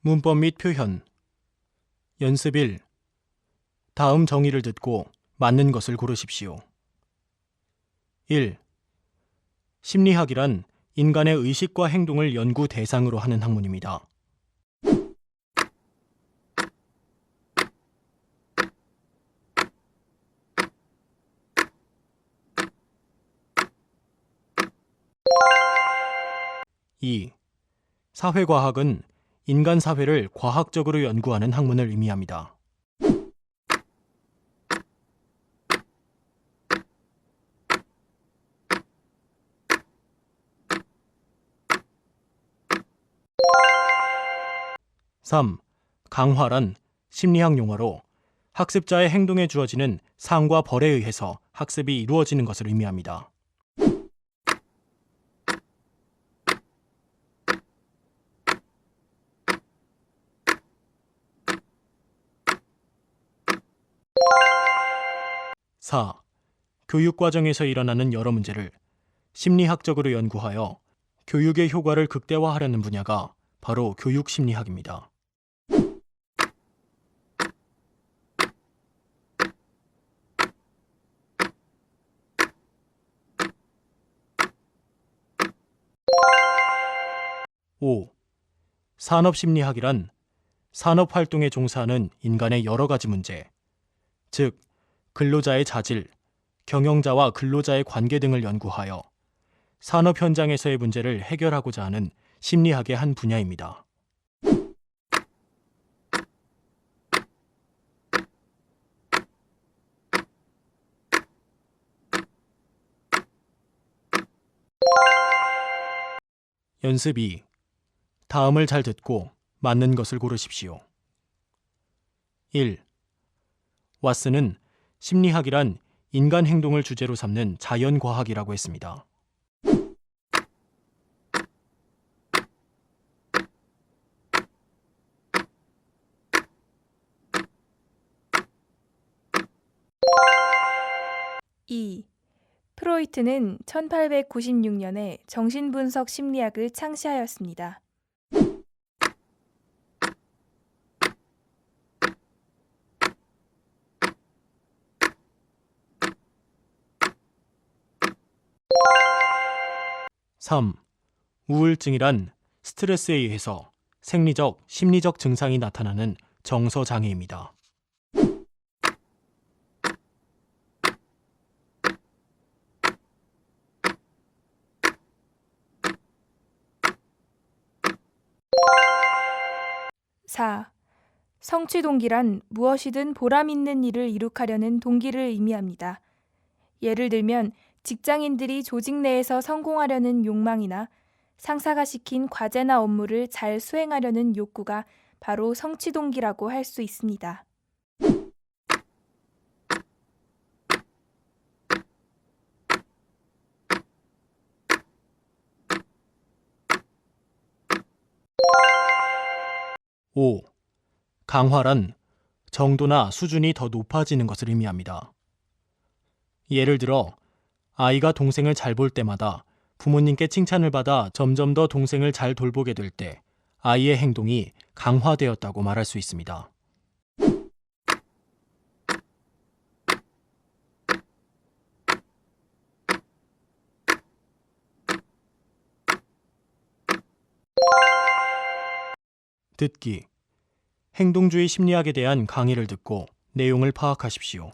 문법 및 표현. 연습 1. 다음 정의를 듣고 맞는 것을 고르십시오. 1. 심리학이란 인간의 의식과 행동을 연구 대상으로 하는 학문입니다. 2. 사회과학은 인간 사회를 과학적으로 연구하는 학문을 의미합니다. 3. 강화란 심리학 용어로 학습자의 행동에 주어지는 상과 벌에 의해서 학습이 이루어지는 것을 의미합니다. 4. 교육과정에서 일어나는 여러 문제를 심리학적으로 연구하여 교육의 효과를 극대화하려는 분야가 바로 교육심리학입니다. 5. 산업심리학이란 산업활동에 종사하는 인간의 여러 가지 문제, 즉 근로자의 자질, 경영자와 근로자의 관계 등을 연구하여 산업 현장에서의 문제를 해결하고자 하는 심리학의 한 분야입니다. 연습 2. 다음을 잘 듣고 맞는 것을 고르십시오. 1. 왓슨은 심리학이란 인간 행동을 주제로 삼는 자연과학이라고 했습니다. 2. 프로이트는 1896년에 정신분석 심리학을 창시하였습니다. 3. 우울증이란 스트레스에 의해서 생리적, 심리적 증상이 나타나는 정서장애입니다. 4. 성취동기란 무엇이든 보람있는 일을 이룩하려는 동기를 의미합니다. 예를 들면 직장인들이 조직 내에서 성공하려는 욕망이나 상사가 시킨 과제나 업무를 잘 수행하려는 욕구가 바로 성취동기라고 할 수 있습니다. 5. 강화란 정도나 수준이 더 높아지는 것을 의미합니다. 예를 들어 아이가 동생을 잘 볼 때마다 부모님께 칭찬을 받아 점점 더 동생을 잘 돌보게 될 때 아이의 행동이 강화되었다고 말할 수 있습니다. '듣기. 행동주의 심리학에 대한 강의를 듣고 내용을 파악하십시오.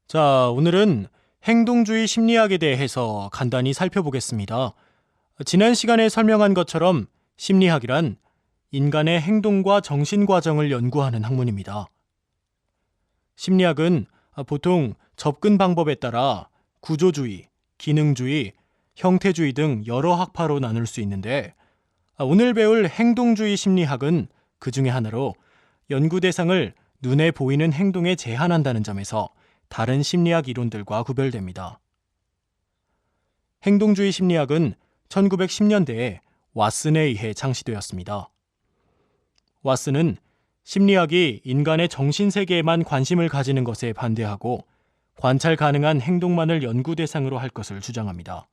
자, 오늘은 행동주의 심리학에 대해서 간단히 살펴보겠습니다. 지난 시간에 설명한 것처럼 심리학이란 인간의 행동과 정신 과정을 연구하는 학문입니다. 심리학은 보통 접근 방법에 따라 구조주의, 기능주의, 형태주의 등 여러 학파로 나눌 수 있는데 오늘 배울 행동주의 심리학은 그 중에 하나로 연구 대상을 눈에 보이는 행동에 제한한다는 점에서 다른 심리학 이론들과 구별됩니다. 행동주의 심리학은 1910년대에 왓슨에 의해 창시되었습니다. 왓슨은 심리학이 인간의 정신세계에만 관심을 가지는 것에 반대하고 관찰 가능한 행동만을 연구 대상으로 할 것을 주장합니다.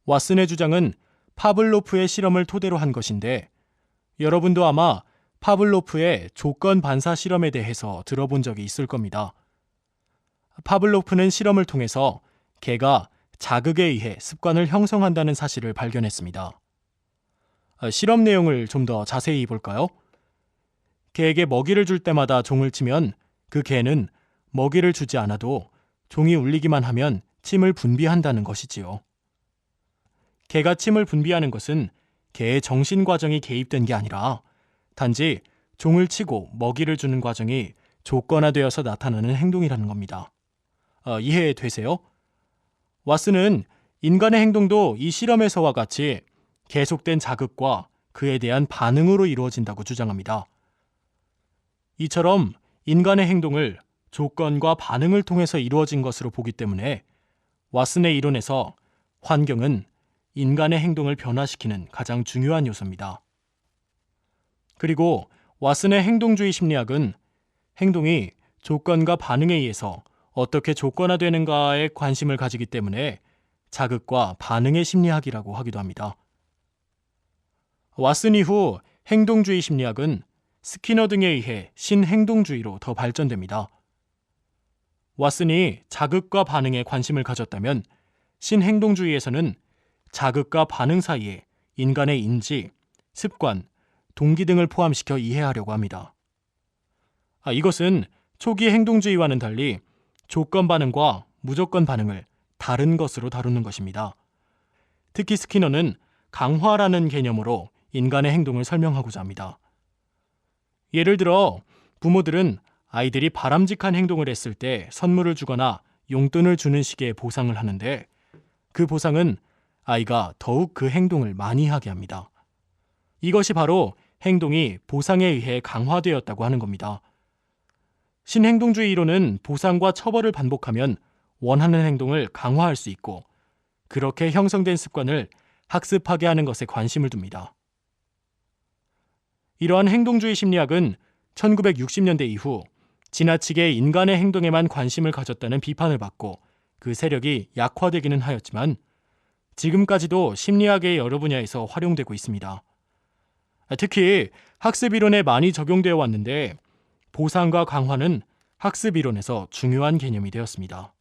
왓슨의 주장은 파블로프의 실험을 토대로 한 것인데 여러분도 아마 파블로프의 조건 반사 실험에 대해서 들어본 적이 있을 겁니다. 파블로프는 실험을 통해서 개가 자극에 의해 습관을 형성한다는 사실을 발견했습니다. 실험 내용을 좀 더 자세히 볼까요? 개에게 먹이를 줄 때마다 종을 치면 그 개는 먹이를 주지 않아도 종이 울리기만 하면 침을 분비한다는 것이지요. 개가 침을 분비하는 것은 개의 정신 과정이 개입된 게 아니라 단지 종을 치고 먹이를 주는 과정이 조건화되어서 나타나는 행동이라는 겁니다. 이해되세요? 왓슨은 인간의 행동도 이 실험에서와 같이 계속된 자극과 그에 대한 반응으로 이루어진다고 주장합니다. 이처럼 인간의 행동을 조건과 반응을 통해서 이루어진 것으로 보기 때문에 왓슨의 이론에서 환경은 인간의 행동을 변화시키는 가장 중요한 요소입니다. 그리고 왓슨의 행동주의 심리학은 행동이 조건과 반응에 의해서 어떻게 조건화되는가에 관심을 가지기 때문에 자극과 반응의 심리학이라고 하기도 합니다. 왓슨 이후 행동주의 심리학은 스키너 등에 의해 신행동주의로 더 발전됩니다. 왓슨이 자극과 반응에 관심을 가졌다면 신행동주의에서는 자극과 반응 사이에 인간의 인지, 습관, 동기 등을 포함시켜 이해하려고 합니다. 이것은 초기 행동주의와는 달리 조건 반응과 무조건 반응을 다른 것으로 다루는 것입니다. 특히 스키너는 강화라는 개념으로 인간의 행동을 설명하고자 합니다. 예를 들어 부모들은 아이들이 바람직한 행동을 했을 때 선물을 주거나 용돈을 주는 식의 보상을 하는데 그 보상은 아이가 더욱 그 행동을 많이 하게 합니다. 이것이 바로 행동이 보상에 의해 강화되었다고 하는 겁니다. 신행동주의 이론은 보상과 처벌을 반복하면 원하는 행동을 강화할 수 있고 그렇게 형성된 습관을 학습하게 하는 것에 관심을 둡니다. 이러한 행동주의 심리학은 1960년대 이후 지나치게 인간의 행동에만 관심을 가졌다는 비판을 받고 그 세력이 약화되기는 하였지만 지금까지도 심리학의 여러 분야에서 활용되고 있습니다. 특히 학습 이론에 많이 적용되어 왔는데 보상과 강화는 학습 이론에서 중요한 개념이 되었습니다.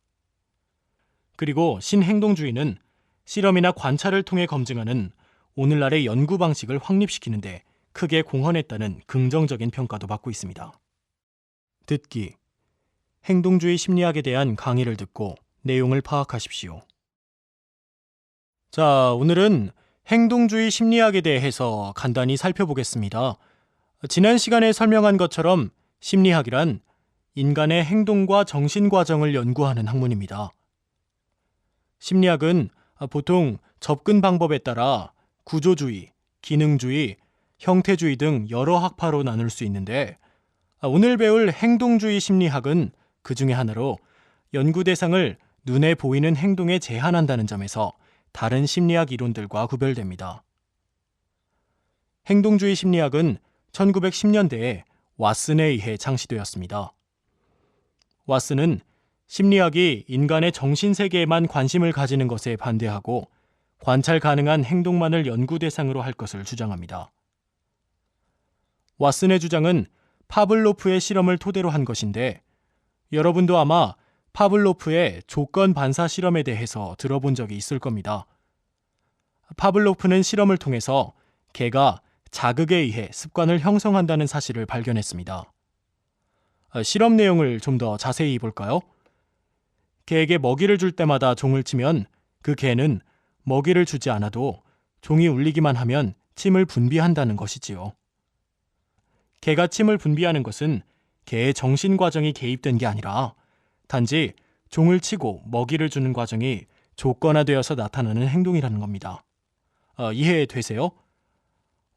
그리고 신행동주의는 실험이나 관찰을 통해 검증하는 오늘날의 연구 방식을 확립시키는데 크게 공헌했다는 긍정적인 평가도 받고 있습니다. 듣기. 행동주의 심리학에 대한 강의를 듣고 내용을 파악하십시오. 자, 오늘은 행동주의 심리학에 대해서 간단히 살펴보겠습니다. 지난 시간에 설명한 것처럼 심리학이란 인간의 행동과 정신 과정을 연구하는 학문입니다. 심리학은 보통 접근 방법에 따라 구조주의, 기능주의, 형태주의 등 여러 학파로 나눌 수 있는데 오늘 배울 행동주의 심리학은 그 중에 하나로 연구 대상을 눈에 보이는 행동에 제한한다는 점에서 다른 심리학 이론들과 구별됩니다. 행동주의 심리학은 1910년대에 왓슨에 의해 창시되었습니다. 왓슨은 심리학이 인간의 정신세계에만 관심을 가지는 것에 반대하고 관찰 가능한 행동만을 연구 대상으로 할 것을 주장합니다. 왓슨의 주장은 파블로프의 실험을 토대로 한 것인데 여러분도 아마 파블로프의 조건 반사 실험에 대해서 들어본 적이 있을 겁니다. 파블로프는 실험을 통해서 개가 자극에 의해 습관을 형성한다는 사실을 발견했습니다. 실험 내용을 좀 더 자세히 볼까요? 개에게 먹이를 줄 때마다 종을 치면 그 개는 먹이를 주지 않아도 종이 울리기만 하면 침을 분비한다는 것이지요. 개가 침을 분비하는 것은 개의 정신 과정이 개입된 게 아니라 단지 종을 치고 먹이를 주는 과정이 조건화되어서 나타나는 행동이라는 겁니다. 이해되세요?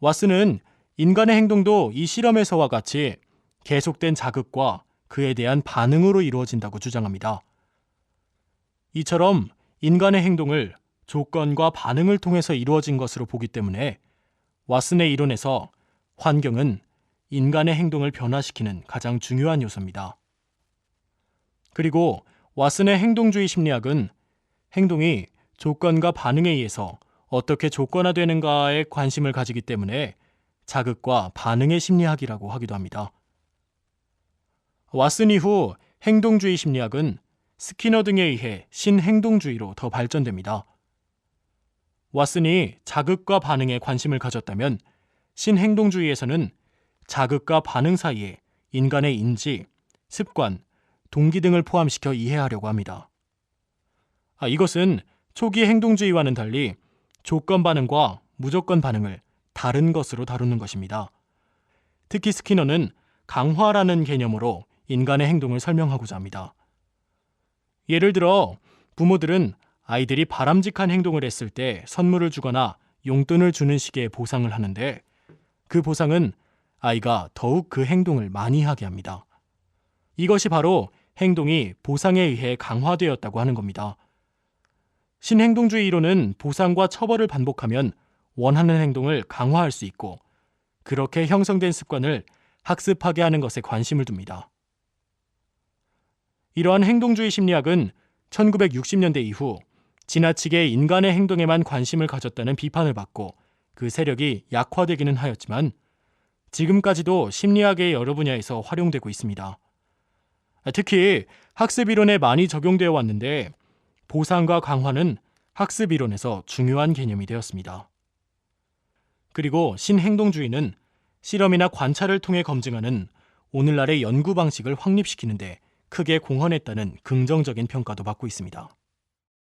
왓슨은 인간의 행동도 이 실험에서와 같이 계속된 자극과 그에 대한 반응으로 이루어진다고 주장합니다. 이처럼 인간의 행동을 조건과 반응을 통해서 이루어진 것으로 보기 때문에 왓슨의 이론에서 환경은 인간의 행동을 변화시키는 가장 중요한 요소입니다. 그리고 왓슨의 행동주의 심리학은 행동이 조건과 반응에 의해서 어떻게 조건화되는가에 관심을 가지기 때문에 자극과 반응의 심리학이라고 하기도 합니다. 왓슨 이후 행동주의 심리학은 스키너 등에 의해 신행동주의로 더 발전됩니다. 왓슨이 자극과 반응에 관심을 가졌다면 신행동주의에서는 자극과 반응 사이에 인간의 인지, 습관, 동기 등을 포함시켜 이해하려고 합니다. 이것은 초기 행동주의와는 달리 조건 반응과 무조건 반응을 다른 것으로 다루는 것입니다. 특히 스키너는 강화라는 개념으로 인간의 행동을 설명하고자 합니다. 예를 들어 부모들은 아이들이 바람직한 행동을 했을 때 선물을 주거나 용돈을 주는 식의 보상을 하는데 그 보상은 아이가 더욱 그 행동을 많이 하게 합니다. 이것이 바로 행동이 보상에 의해 강화되었다고 하는 겁니다. 신행동주의 이론은 보상과 처벌을 반복하면 원하는 행동을 강화할 수 있고 그렇게 형성된 습관을 학습하게 하는 것에 관심을 둡니다. 이러한 행동주의 심리학은 1960년대 이후 지나치게 인간의 행동에만 관심을 가졌다는 비판을 받고 그 세력이 약화되기는 하였지만 지금까지도 심리학의 여러 분야에서 활용되고 있습니다. 특히 학습 이론에 많이 적용되어 왔는데 보상과 강화는 학습 이론에서 중요한 개념이 되었습니다. 그리고 신행동주의는 실험이나 관찰을 통해 검증하는 오늘날의 연구 방식을 확립시키는데 크게 공헌했다는 긍정적인 평가도 받고 있습니다.